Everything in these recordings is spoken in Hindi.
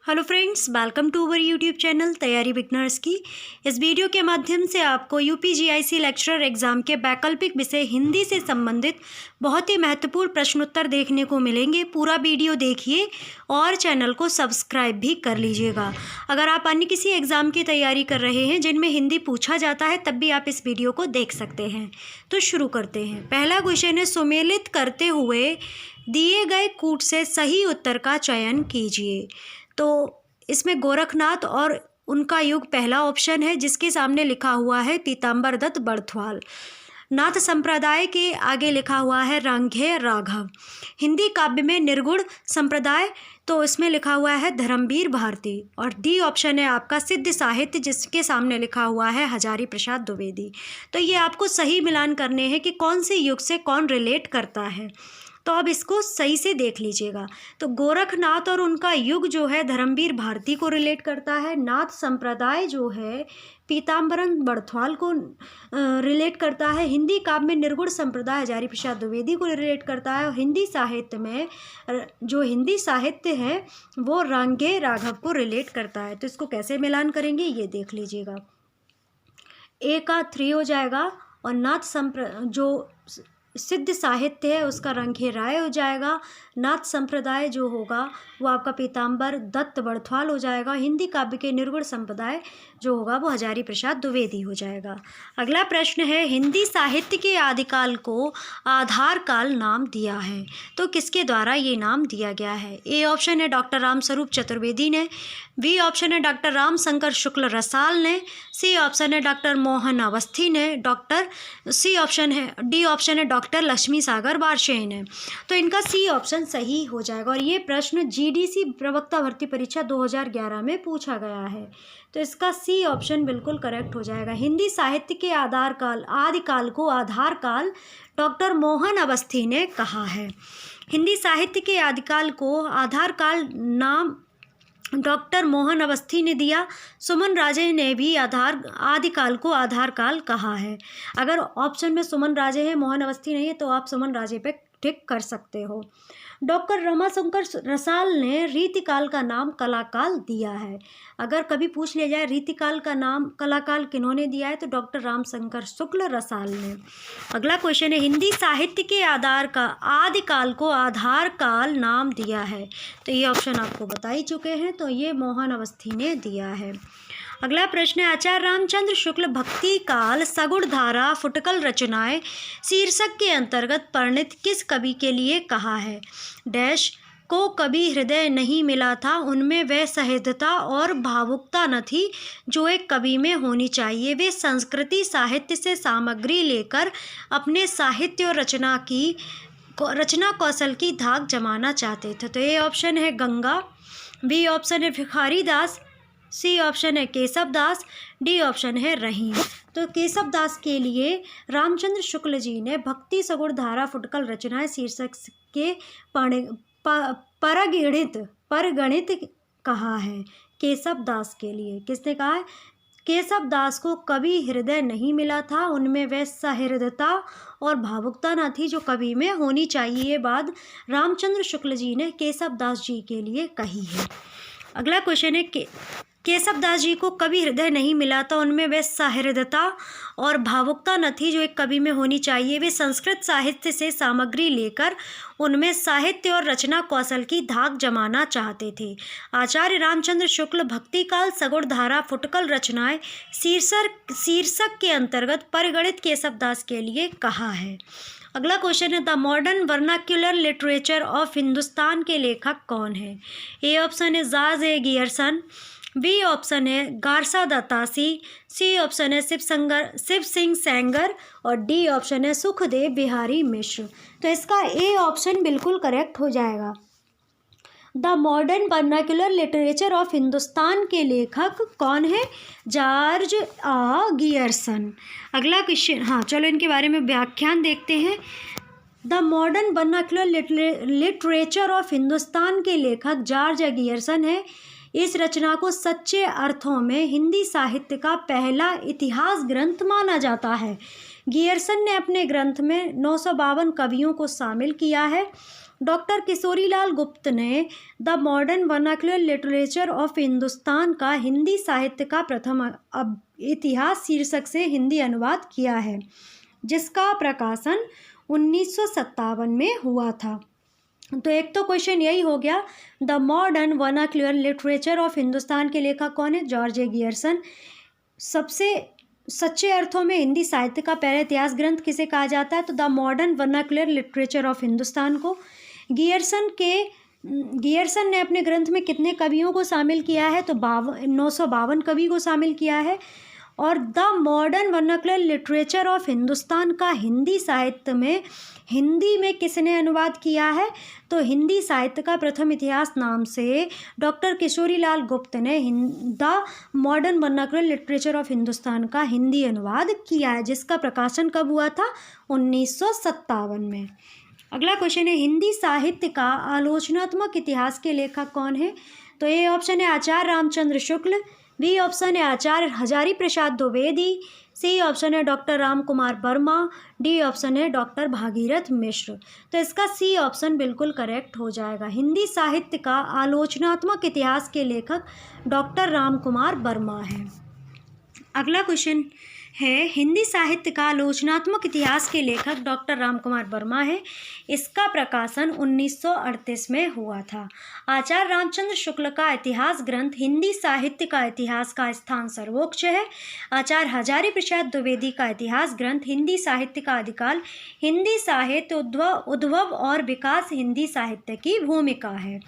Hello friends, welcome to our YouTube channel तैयारी बिगनर्स की। इस वीडियो के माध्यम से आपको यूपीजीआईसी लेक्चरर एग्ज़ाम के वैकल्पिक विषय हिंदी से संबंधित बहुत ही महत्वपूर्ण प्रश्नोत्तर देखने को मिलेंगे। पूरा वीडियो देखिए और चैनल को सब्सक्राइब भी कर लीजिएगा। अगर आप अन्य किसी एग्ज़ाम की तैयारी कर रहे हैं जिनमें हिंदी पूछा जाता है, तब भी आप इस वीडियो को देख सकते हैं। तो शुरू करते हैं। पहला क्वेश्चन है, सुमेलित करते हुए दिए गए कूट से सही उत्तर का चयन कीजिए। तो इसमें गोरखनाथ और उनका युग पहला ऑप्शन है, जिसके सामने लिखा हुआ है पीताम्बर दत्त बड़थवाल। नाथ संप्रदाय के आगे लिखा हुआ है रंघे राघव। हिंदी काव्य में निर्गुण संप्रदाय, तो इसमें लिखा हुआ है धर्मवीर भारती। और डी ऑप्शन है आपका सिद्ध साहित्य, जिसके सामने लिखा हुआ है हजारी प्रसाद द्विवेदी। तो ये आपको सही मिलान करने हैं कि कौन से युग से कौन रिलेट करता है। तो अब इसको सही से देख लीजिएगा। तो गोरखनाथ और उनका युग जो है धर्मवीर भारती को रिलेट करता है। नाथ संप्रदाय जो है पीताम्बरन बड़थवाल को रिलेट करता है। हिंदी काव्य में निर्गुण संप्रदाय हजारी प्रसाद द्विवेदी को रिलेट करता है। और हिंदी साहित्य में जो हिंदी साहित्य है वो रंघे राघव को रिलेट करता है। तो इसको कैसे मिलान करेंगे ये देख लीजिएगा। ए का 3 हो जाएगा और नाथ जो सिद्ध साहित्य है उसका रंघे राय हो जाएगा। नाथ संप्रदाय जो होगा वो आपका पीताम्बर दत्त बड़थवाल हो जाएगा। हिंदी काव्य के निर्गुण संप्रदाय जो होगा वो हजारी प्रसाद द्विवेदी हो जाएगा। अगला प्रश्न है, हिंदी साहित्य के आदिकाल को आधार काल नाम दिया है, तो किसके द्वारा ये नाम दिया गया है? ए ऑप्शन है डॉक्टर रामस्वरूप चतुर्वेदी ने, बी ऑप्शन है डॉक्टर रामशंकर शुक्ल रसाल ने, सी ऑप्शन है डॉक्टर मोहन अवस्थी ने, डी ऑप्शन है डॉक्टर लक्ष्मी सागर बारशेन है। तो इनका सी ऑप्शन सही हो जाएगा। और ये प्रश्न जीडीसी प्रवक्ता भर्ती परीक्षा 2011 में पूछा गया है। तो इसका सी ऑप्शन बिल्कुल करेक्ट हो जाएगा। हिंदी साहित्य के आदिकाल को आधार काल डॉक्टर मोहन अवस्थी ने कहा है। हिंदी साहित्य के आदिकाल को आधार काल नाम डॉक्टर मोहन अवस्थी ने दिया। सुमन राजे ने भी आदिकाल को आधार काल कहा है। अगर ऑप्शन में सुमन राजे है, मोहन अवस्थी नहीं है, तो आप सुमन राजे पे टिक कर सकते हो। डॉक्टर रमाशंकर रसाल ने रीतिकाल का नाम कलाकाल दिया है। अगर कभी पूछ लिया जाए रीतिकाल का नाम कलाकाल किन्होंने दिया है, तो डॉक्टर रामशंकर शुक्ल रसाल ने। अगला क्वेश्चन है, हिंदी साहित्य के आदिकाल को आधार काल नाम दिया है, तो ये ऑप्शन आपको बता ही चुके हैं, तो ये मोहन अवस्थी ने दिया है। अगला प्रश्न है, आचार्य रामचंद्र शुक्ल भक्ति काल सगुण धारा फुटकल रचनाएं शीर्षक के अंतर्गत परिणित किस कवि के लिए कहा है? डैश को कभी हृदय नहीं मिला था, उनमें वह सहृदयता और भावुकता न थी जो एक कवि में होनी चाहिए। वे संस्कृति साहित्य से सामग्री लेकर अपने साहित्य और रचना कौशल की धाक जमाना चाहते थे। तो ये ऑप्शन है गंगा, बी ऑप्शन है भिखारी दास, सी ऑप्शन है केशव दास, डी ऑप्शन है रहीम। तो केशव दास के लिए रामचंद्र शुक्ल जी ने भक्ति सगुण धारा फुटकल रचनाएं शीर्षक के परगणित कहा है। केशव दास के लिए किसने कहा है? केशव दास को कभी हृदय नहीं मिला था, उनमें वह सहृदयता और भावुकता न थी जो कवि में होनी चाहिए। ये बात रामचंद्र शुक्ल जी ने केशव दास जी के लिए कही है। अगला क्वेश्चन है, केशव दास जी को कभी हृदय नहीं मिला था, उनमें वह सहृदयता और भावुकता न थी जो एक कवि में होनी चाहिए। वे संस्कृत साहित्य से सामग्री लेकर उनमें साहित्य और रचना कौशल की धाक जमाना चाहते थे। आचार्य रामचंद्र शुक्ल भक्ति काल सगुण धारा फुटकल रचनाएं शीर्षक के अंतर्गत परिगणित केशव दास के लिए कहा है। अगला क्वेश्चन है, the modern vernacular literature of Hindustan के लेखक कौन है? ए ऑप्शन है George A Grierson, B option है गारसा दत्तासी, सी ऑप्शन है शिव सिंह सेंगर और डी ऑप्शन है सुखदेव बिहारी मिश्र। तो इसका ए ऑप्शन बिल्कुल करेक्ट हो जाएगा। The modern vernacular literature of Hindustan के लेखक कौन है? George Gierson. अगला क्वेश्चन, हाँ चलो इनके बारे में व्याख्यान देखते हैं। The modern vernacular literature of Hindustan के लेखक जॉर्ज गियर्सन है। इस रचना को सच्चे अर्थों में हिंदी साहित्य का पहला इतिहास ग्रंथ माना जाता है। गियर्सन ने अपने ग्रंथ में 952 कवियों को शामिल किया है। डॉक्टर किशोरीलाल गुप्त ने the modern vernacular literature of Hindustan का हिंदी साहित्य का प्रथम इतिहास शीर्षक से हिंदी अनुवाद किया है, जिसका प्रकाशन 1957 में हुआ था। तो एक तो क्वेश्चन यही हो गया, the modern vernacular literature of Hindustan के लेखक कौन है? George A Gierson. सबसे सच्चे अर्थों में हिंदी साहित्य का पहला इतिहास ग्रंथ किसे कहा जाता है? तो the modern vernacular literature of Hindustan को। गियर्सन ने अपने ग्रंथ में कितने कवियों को शामिल किया है? तो 952 कवि को शामिल किया है। और the modern vernacular literature of Hindustan का हिंदी साहित्य में हिंदी में किसने अनुवाद किया है? तो हिंदी साहित्य का प्रथम इतिहास नाम से डॉक्टर किशोरीलाल गुप्त ने the modern vernacular literature of Hindustan का हिंदी अनुवाद किया है, जिसका प्रकाशन कब हुआ था? 1957 में। अगला क्वेश्चन है, हिंदी साहित्य का आलोचनात्मक इतिहास के लेखक कौन है? तो ए ऑप्शन है आचार्य रामचंद्र शुक्ल, बी ऑप्शन है आचार्य हजारी प्रसाद द्विवेदी, सी ऑप्शन है doctor Ram Kumar Verma, D option है डॉक्टर भागीरथ मिश्र। तो इसका सी ऑप्शन बिल्कुल करेक्ट हो जाएगा। हिंदी साहित्य का आलोचनात्मक इतिहास के लेखक डॉक्टर राम कुमार वर्मा है। अगला क्वेश्चन है, हिंदी साहित्य का आलोचनात्मक इतिहास के लेखक डॉक्टर राम कुमार वर्मा है। इसका प्रकाशन 1938 में हुआ था। आचार्य रामचंद्र शुक्ल का इतिहास ग्रंथ हिंदी साहित्य का इतिहास का स्थान सर्वोच्च है। आचार्य हजारी प्रसाद द्विवेदी का इतिहास ग्रंथ हिंदी साहित्य का आदिकाल, हिंदी साहित्य उद्भव और विकास, हिंदी साहित्य की भूमिका है।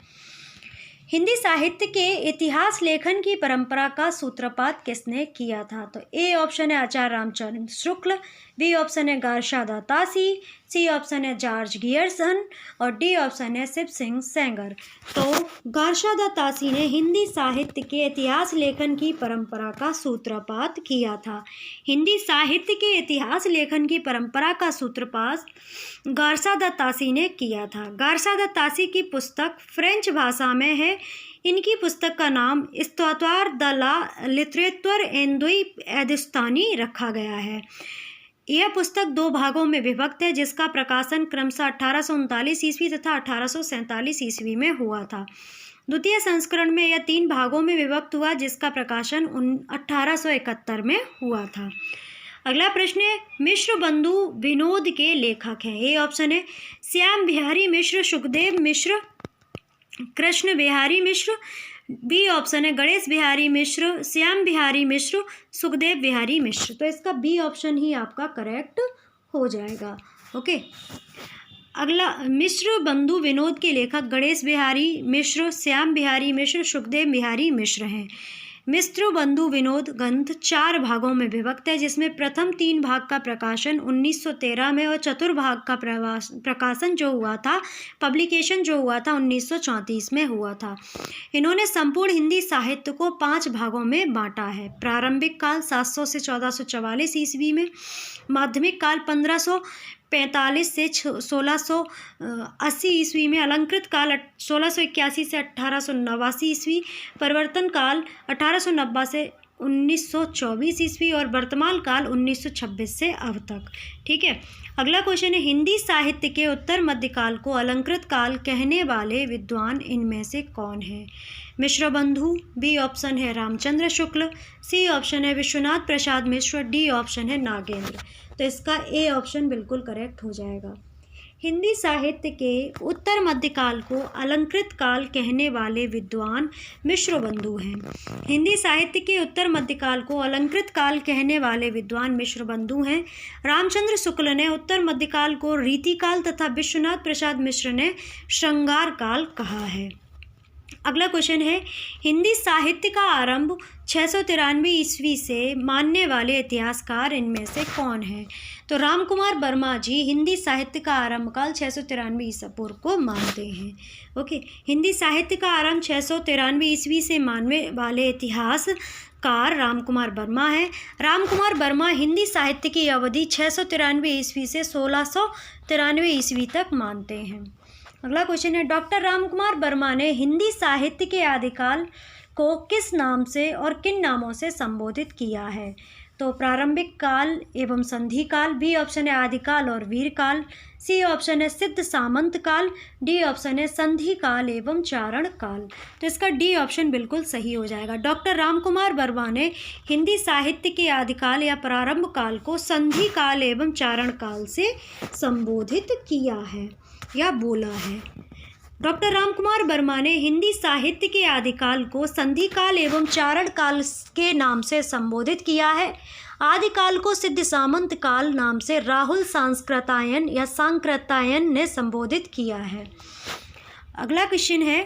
हिंदी साहित्य के इतिहास लेखन की परंपरा का सूत्रपात किसने किया था? तो ए ऑप्शन है आचार्य रामचंद्र शुक्ल, बी ऑप्शन है गारशादा तासी, सी ऑप्शन है जॉर्ज गियर्सन और डी ऑप्शन है शिव सिंह सेंगर। तो गारशादा तासी ने हिंदी साहित्य के इतिहास लेखन की परंपरा का सूत्रपात किया था। हिंदी साहित्य के इतिहास लेखन की परंपरा का सूत्रपात गारशादा तासी ने किया था। गारशादा तासी की पुस्तक फ्रेंच भाषा में है। इनकी पुस्तक का नाम इस्तात्वार द ला लिटरेचर एन दुई एदिस्तानी रखा गया है। यह पुस्तक 2 भागों में विभक्त है, जिसका प्रकाशन क्रमशः 1839 ईस्वी तथा 1847 ईस्वी में हुआ था। द्वितीय संस्करण में यह 3 भागों में विभक्त हुआ, जिसका प्रकाशन 1871 में हुआ था। अगला प्रश्न है, मिश्र बंधु विनोद के लेखक हैं। ए ऑप्शन है श्याम बिहारी मिश्र, सुखदेव मिश्र, कृष्ण बिहारी मिश्र, बी ऑप्शन है गणेश बिहारी मिश्र, श्याम बिहारी मिश्र, सुखदेव बिहारी मिश्र। तो इसका बी ऑप्शन ही आपका करेक्ट हो जाएगा। ओके, अगला, मिश्र बंधु विनोद के लेखक गणेश बिहारी मिश्र, श्याम बिहारी मिश्र, सुखदेव बिहारी मिश्र हैं। मिश्र बंधु विनोद ग्रंथ 4 भागों में विभक्त है, जिसमें प्रथम 3 भाग का प्रकाशन 1913 में और चतुर्भाग का प्रकाशन जो हुआ था, पब्लिकेशन जो हुआ था 1934 में हुआ था। इन्होंने संपूर्ण हिंदी साहित्य को 5 भागों में बांटा है। प्रारंभिक काल 700 से 1444 ईस्वी में, माध्यमिक काल 1545 से 1680 ईस्वी में, अलंकृत काल 1681 से 1889 ईस्वी, परिवर्तन काल 1890 से 1924 ईस्वी और वर्तमान काल 1926 से अब तक। ठीक है, अगला क्वेश्चन है, हिंदी साहित्य के उत्तर मध्यकाल को अलंकृत काल कहने वाले विद्वान इनमें से कौन है? मिश्र बंधु, बी ऑप्शन है रामचंद्र शुक्ल, सी ऑप्शन है विश्वनाथ प्रसाद मिश्र, डी ऑप्शन है नागेंद्र। तो इसका ए ऑप्शन बिल्कुल करेक्ट हो जाएगा। हिंदी साहित्य के उत्तर मध्यकाल को अलंकृत काल कहने वाले विद्वान मिश्र बंधु हैं। हिंदी साहित्य के उत्तर मध्यकाल को अलंकृत काल कहने वाले विद्वान मिश्र बंधु हैं। रामचंद्र शुक्ल ने उत्तर मध्यकाल को रीतिकाल तथा विश्वनाथ प्रसाद मिश्र ने श्रृंगार काल कहा है। अगला क्वेश्चन है, हिंदी साहित्य का आरंभ 693 ईस्वी से मानने वाले इतिहासकार इनमें से कौन है? तो राम कुमार वर्मा जी हिंदी साहित्य का आरंभ काल 693 ईसा पूर्व को मानते हैं। ओके, हिंदी साहित्य का आरंभ 693 ईस्वी से मानने वाले इतिहासकार राम कुमार वर्मा है। राम कुमार वर्मा हिंदी साहित्य की अवधि 693 ईस्वी से 1693 ईस्वी तक मानते हैं। अगला क्वेश्चन है, डॉक्टर राम कुमार वर्मा ने हिंदी साहित्य के आदिकाल को किस नाम से और किन नामों से संबोधित किया है? तो प्रारंभिक काल एवं संधि काल, बी ऑप्शन है आदिकाल और वीर काल, सी ऑप्शन है सिद्ध सामंत काल, डी ऑप्शन है संधि काल एवं चारण काल। तो इसका डी ऑप्शन बिल्कुल सही हो जाएगा। डॉक्टर रामकुमार वर्मा ने हिंदी साहित्य के आदिकाल या प्रारंभ काल को संधि काल एवं चारण काल से संबोधित किया है या बोला है। डॉक्टर रामकुमार वर्मा ने हिंदी साहित्य के आदिकाल को संधि काल एवं चारण काल के नाम से संबोधित किया है। आदिकाल को सिद्ध सामंत काल नाम से राहुल सांस्कृतायन या सांकृतायन ने संबोधित किया है। अगला क्वेश्चन है,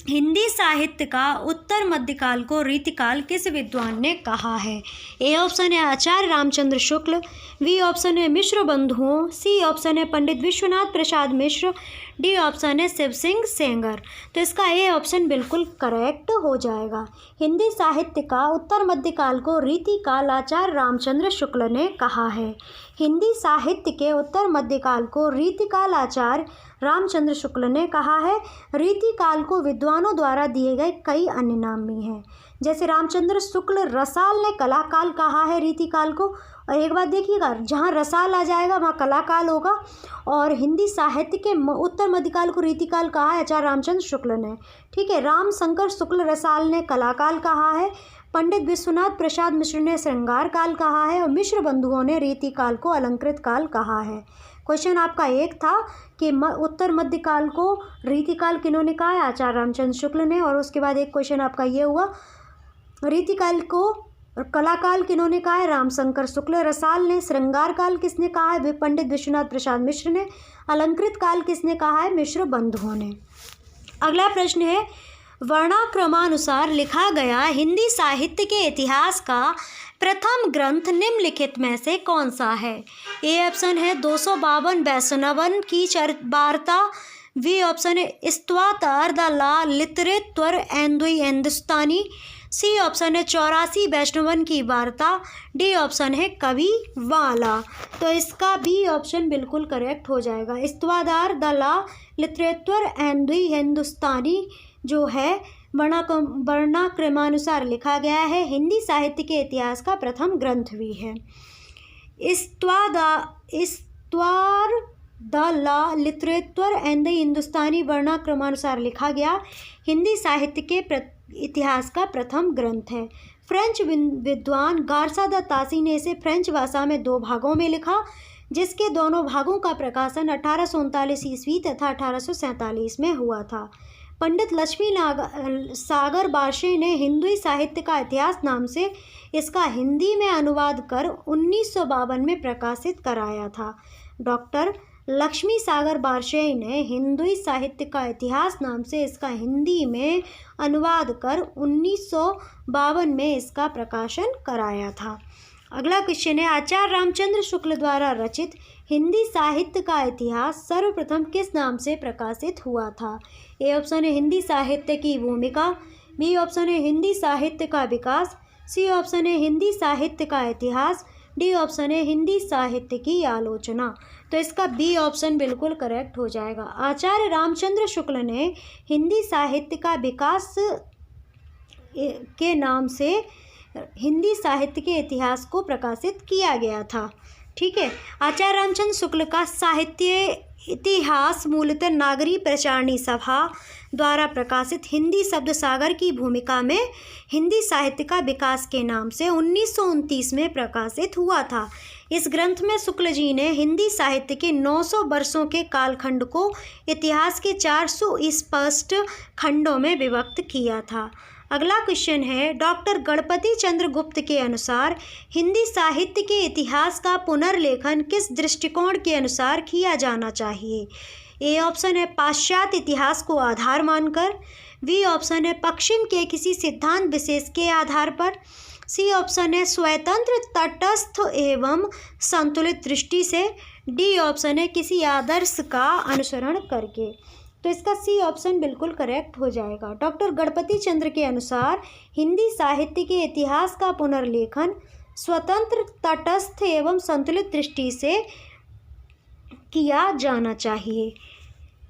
हिंदी साहित्य का उत्तर मध्यकाल को रीतिकाल किस विद्वान ने कहा है? ए ऑप्शन है आचार्य रामचंद्र शुक्ल, बी ऑप्शन है मिश्र बंधुओं, सी ऑप्शन है पंडित विश्वनाथ प्रसाद मिश्र, डी ऑप्शन है शिव सिंह सेंगर। तो इसका ए ऑप्शन बिल्कुल करेक्ट हो जाएगा। हिंदी साहित्य का उत्तर मध्यकाल को रीतिकाल आचार्य रामचंद्र शुक्ल ने कहा है। हिंदी साहित्य के उत्तर मध्यकाल को रीतिकाल आचार्य रामचंद्र शुक्ल ने कहा है। रीतिकाल को विद्वानों द्वारा दिए गए कई अन्य नाम भी हैं, जैसे रामचंद्र शुक्ल रसाल ने कलाकाल कहा है रीतिकाल को। और एक बात देखिएगा, जहाँ रसाल आ जाएगा वहाँ कलाकाल होगा। और हिंदी साहित्य के उत्तर मध्यकाल को रीतिकाल कहा है आचार्य रामचंद्र शुक्ल ने। ठीक है, राम शंकर शुक्ल रसाल ने कलाकाल कहा है, पंडित विश्वनाथ प्रसाद मिश्र ने श्रृंगार काल कहा है और मिश्र बंधुओं ने रीतिकाल को अलंकृत काल कहा है। क्वेश्चन आपका एक था कि उत्तर मध्यकाल को रीतिकाल किन्होंने कहा है? आचार्य रामचंद्र शुक्ल ने। और उसके बाद एक क्वेश्चन आपका ये हुआ, रीतिकाल को कलाकाल किन्होंने कहा है? रामशंकर शुक्ल रसाल ने। श्रृंगार काल किसने कहा है? पंडित विश्वनाथ प्रसाद मिश्र ने। अलंकृत काल किसने कहा है? मिश्र बंधुओं ने। अगला प्रश्न है, वर्णाक्रमानुसार लिखा गया हिंदी साहित्य के इतिहास का प्रथम ग्रंथ निम्नलिखित में से कौन सा है? ए ऑप्शन है 252 वैष्णवन की वार्ता, बी ऑप्शन है स्तवातार द ला literature and Hindustani, C option है 84 वैष्णवन की वार्ता, डी ऑप्शन है कवि वाला। तो इसका बी ऑप्शन बिल्कुल करेक्ट हो जाएगा। स्तवातार द ला लिटरेचर एंड हिंदुस्तानी जो है वर्णाक्रमानुसार लिखा गया है, हिंदी साहित्य के इतिहास का प्रथम ग्रंथ भी है। स्तवार द ला लिटरेचर एंड द हिंदुस्तानी वर्णाक्रमानुसार लिखा गया हिंदी साहित्य के इतिहास का प्रथम ग्रंथ है। फ्रेंच विद्वान गार्सा द तासी ने इसे फ्रेंच भाषा में 2 भागों में लिखा, जिसके दोनों भागों का प्रकाशन 1839 ईस्वी तथा 1847 में हुआ था। पंडित लक्ष्मी सागर बार्शे ने हिंदी साहित्य का इतिहास नाम से इसका हिंदी में अनुवाद कर 1952 में प्रकाशित कराया था। डॉक्टर लक्ष्मी सागर बार्शे ने हिंदी साहित्य का इतिहास नाम से इसका हिंदी में अनुवाद कर 1952 में इसका प्रकाशन कराया था। अगला क्वेश्चन है, आचार्य रामचंद्र शुक्ल द्वारा रचित हिंदी साहित्य का इतिहास सर्वप्रथम किस नाम से प्रकाशित हुआ था? ए ऑप्शन है हिंदी साहित्य की भूमिका, बी ऑप्शन है हिंदी साहित्य का विकास, सी ऑप्शन है हिंदी साहित्य का इतिहास, डी ऑप्शन है हिंदी साहित्य की आलोचना। तो इसका बी ऑप्शन बिल्कुल करेक्ट हो जाएगा। आचार्य रामचंद्र शुक्ल ने हिंदी साहित्य का विकास के नाम से हिंदी साहित्य के इतिहास को प्रकाशित किया गया था। ठीक है, आचार्य रामचंद्र शुक्ल का साहित्य इतिहास मूलतः नागरी प्रचारणी सभा द्वारा प्रकाशित हिंदी शब्द सागर की भूमिका में हिंदी साहित्य का विकास के नाम से 1929 में प्रकाशित हुआ था। इस ग्रंथ में शुक्ल जी ने हिंदी साहित्य के 900 वर्षों के कालखंड को इतिहास के 400 स्पष्ट खंडों में विभक्त किया था। अगला क्वेश्चन है, डॉक्टर गणपति चंद्र गुप्त के अनुसार हिंदी साहित्य के इतिहास का पुनर्लेखन किस दृष्टिकोण के अनुसार किया जाना चाहिए? ए ऑप्शन है पाश्चात्य इतिहास को आधार मानकर, बी ऑप्शन है पश्चिम के किसी सिद्धांत विशेष के आधार पर, सी ऑप्शन है स्वतंत्र तटस्थ एवं संतुलित दृष्टि से, डी ऑप्शन है किसी आदर्श का अनुसरण करके। तो इसका सी ऑप्शन बिल्कुल करेक्ट हो जाएगा। डॉक्टर गणपति चंद्र के अनुसार हिंदी साहित्य के इतिहास का पुनर्लेखन स्वतंत्र तटस्थ एवं संतुलित दृष्टि से किया जाना चाहिए।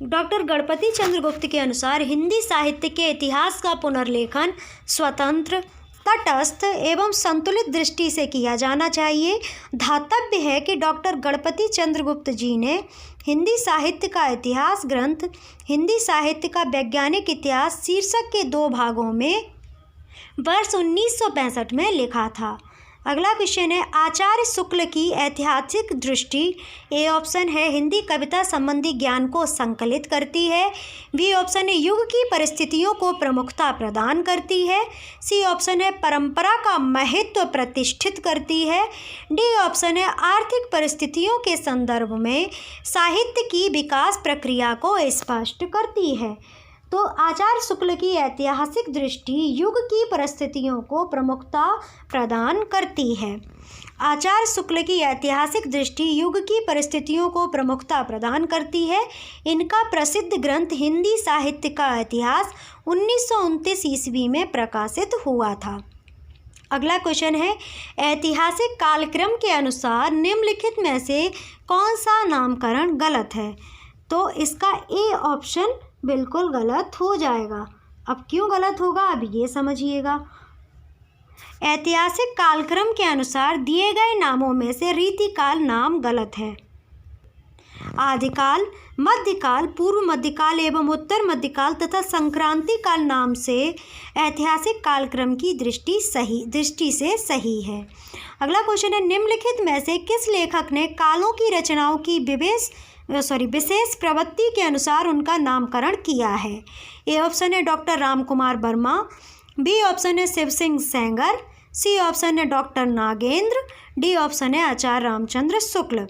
डॉक्टर गणपति चंद्र गुप्त के अनुसार हिंदी साहित्य के इतिहास का पुनर्लेखन स्वतंत्र तटस्थ एवं संतुलित दृष्टि से किया जाना चाहिए। धातव्य है कि डॉक्टर गणपति चंद्रगुप्त जी ने हिंदी साहित्य का इतिहास ग्रंथ हिंदी साहित्य का वैज्ञानिक इतिहास शीर्षक के 2 भागों में वर्ष 1965 में लिखा था। अगला क्वेश्चन है, आचार्य शुक्ल की ऐतिहासिक दृष्टि। ए ऑप्शन है हिंदी कविता संबंधी ज्ञान को संकलित करती है। बी ऑप्शन है युग की परिस्थितियों को प्रमुखता प्रदान करती है। सी ऑप्शन है परंपरा का महत्व प्रतिष्ठित करती है। डी ऑप्शन है आर्थिक परिस्थितियों के संदर्भ में साहित्य की विकास प्रक्रिया को स्पष्ट करती है। तो आचार्य शुक्ल की ऐतिहासिक दृष्टि युग की परिस्थितियों को प्रमुखता प्रदान करती है। आचार्य शुक्ल की ऐतिहासिक दृष्टि युग की परिस्थितियों को प्रमुखता प्रदान करती है। इनका प्रसिद्ध ग्रंथ हिंदी साहित्य का इतिहास 1929 ईस्वी में प्रकाशित हुआ था। अगला क्वेश्चन है, ऐतिहासिक कालक्रम के अनुसार निम्नलिखित में से कौन सा नामकरण गलत है? तो इसका ए ऑप्शन बिल्कुल गलत हो जाएगा। अब क्यों गलत होगा, अब ये समझिएगा। ऐतिहासिक कालक्रम के अनुसार दिए गए नामों में से रीतिकाल नाम गलत है। आदिकाल, मध्यकाल, पूर्व मध्यकाल एवं उत्तर मध्यकाल तथा संक्रांति काल नाम से ऐतिहासिक कालक्रम की दृष्टि से सही है। अगला क्वेश्चन है, निम्नलिखित में से किस लेखक ने कालों की रचनाओं की विशेष प्रवृत्ति के अनुसार उनका नामकरण किया है? ए ऑप्शन है doctor Ramkumar Verma. B option है शिव सिंह सेंगर। सी ऑप्शन है डॉक्टर नागेंद्र। डी ऑप्शन है आचार्य रामचंद्र शुक्ल।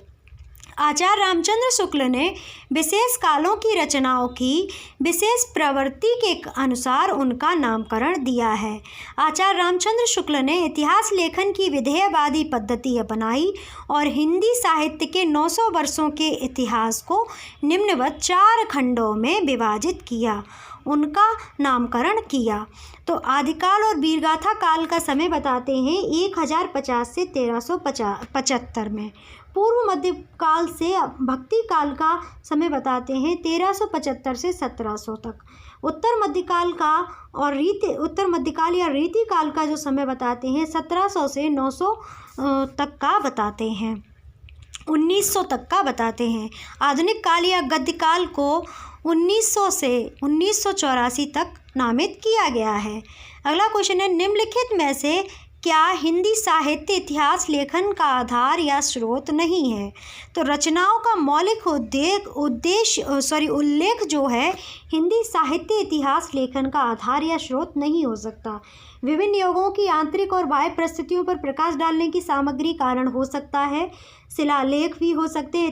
आचार्य रामचंद्र शुक्ल ने विशेष कालों की रचनाओं की विशेष प्रवृत्ति के अनुसार उनका नामकरण दिया है। आचार्य रामचंद्र शुक्ल ने इतिहास लेखन की विधेयवादी पद्धति अपनाई और हिंदी साहित्य के 900 वर्षों के इतिहास को निम्नवत 4 खंडों में विभाजित किया, उनका नामकरण किया। तो आदिकाल और वीरगाथा काल का समय बताते हैं 1050 से 1375 में। पूर्व मध्यकाल से भक्ति काल का समय बताते हैं 1375 से 1700 तक। उत्तर मध्यकाल या रीतिकाल का जो समय बताते हैं 1700 से 900 तक का बताते हैं, 1900 तक का बताते हैं। आधुनिक काल या गद्यकाल को 1900 से 1984 तक नामित किया गया है। अगला क्वेश्चन है, निम्नलिखित में से क्या हिंदी साहित्य इतिहास लेखन का आधार या स्रोत नहीं है? तो रचनाओं का मौलिक उल्लेख जो है हिंदी साहित्य इतिहास लेखन का आधार या स्रोत नहीं हो सकता। विभिन्न युगों की आंतरिक और बाह्य परिस्थितियों पर प्रकाश डालने की सामग्री कारण हो सकता है। शिलालेख भी हो सकते हैं।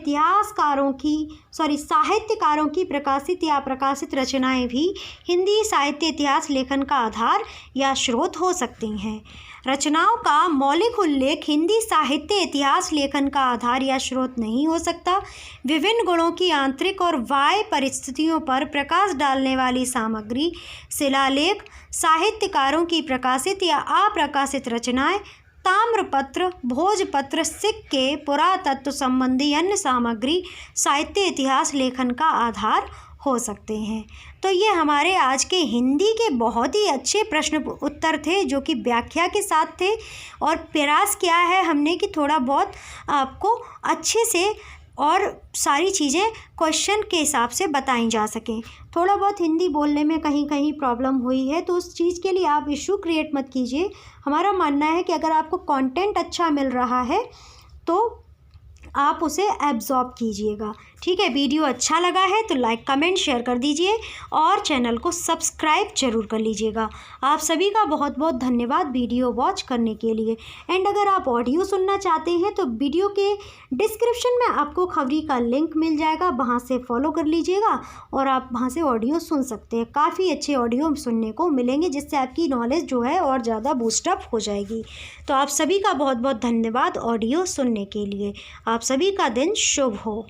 साहित्यकारों की प्रकाशित या अप्रकाशित रचनाएं भी हिंदी साहित्य इतिहास लेखन का आधार या स्रोत हो सकती हैं। रचनाओं का मौलिक उल्लेख हिंदी साहित्य इतिहास लेखन का आधार या स्रोत नहीं हो सकता। विभिन्न गुणों की आंतरिक और बाह्य परिस्थितियों पर प्रकाश डालने वाली सामग्री, शिलालेख, साहित्यकारों की प्रकाशित या अप्रकाशित रचनाएं, ताम्रपत्र, भोजपत्र, सिक्के, पुरातत्व संबंधी अन्य सामग्री साहित्य इतिहास लेखन का आधार हो सकते हैं। तो ये हमारे आज के हिंदी के बहुत ही अच्छे प्रश्न उत्तर थे जो कि व्याख्या के साथ थे, और प्रयास किया है हमने कि थोड़ा बहुत आपको अच्छे से और सारी चीज़ें क्वेश्चन के हिसाब से बताई जा सकें। थोड़ा बहुत हिंदी बोलने में कहीं कहीं प्रॉब्लम हुई है तो उस चीज़ के लिए आप इशू क्रिएट मत कीजिए। हमारा मानना है कि अगर आपको कंटेंट अच्छा मिल रहा है तो आप उसे एब्जॉर्ब कीजिएगा। ठीक है, वीडियो अच्छा लगा है तो लाइक, कमेंट, शेयर कर दीजिए और चैनल को सब्सक्राइब जरूर कर लीजिएगा। आप सभी का बहुत बहुत धन्यवाद वीडियो वॉच करने के लिए। एंड अगर आप ऑडियो सुनना चाहते हैं तो वीडियो के डिस्क्रिप्शन में आपको खबरी का लिंक मिल जाएगा, वहाँ से फॉलो कर लीजिएगा और आप वहाँ से ऑडियो सुन सकते हैं। काफ़ी अच्छे ऑडियो सुनने को मिलेंगे जिससे आपकी नॉलेज जो है और ज़्यादा बूस्टअप हो जाएगी। तो आप सभी का बहुत बहुत धन्यवाद ऑडियो सुनने के लिए। आप सभी का दिन शुभ हो।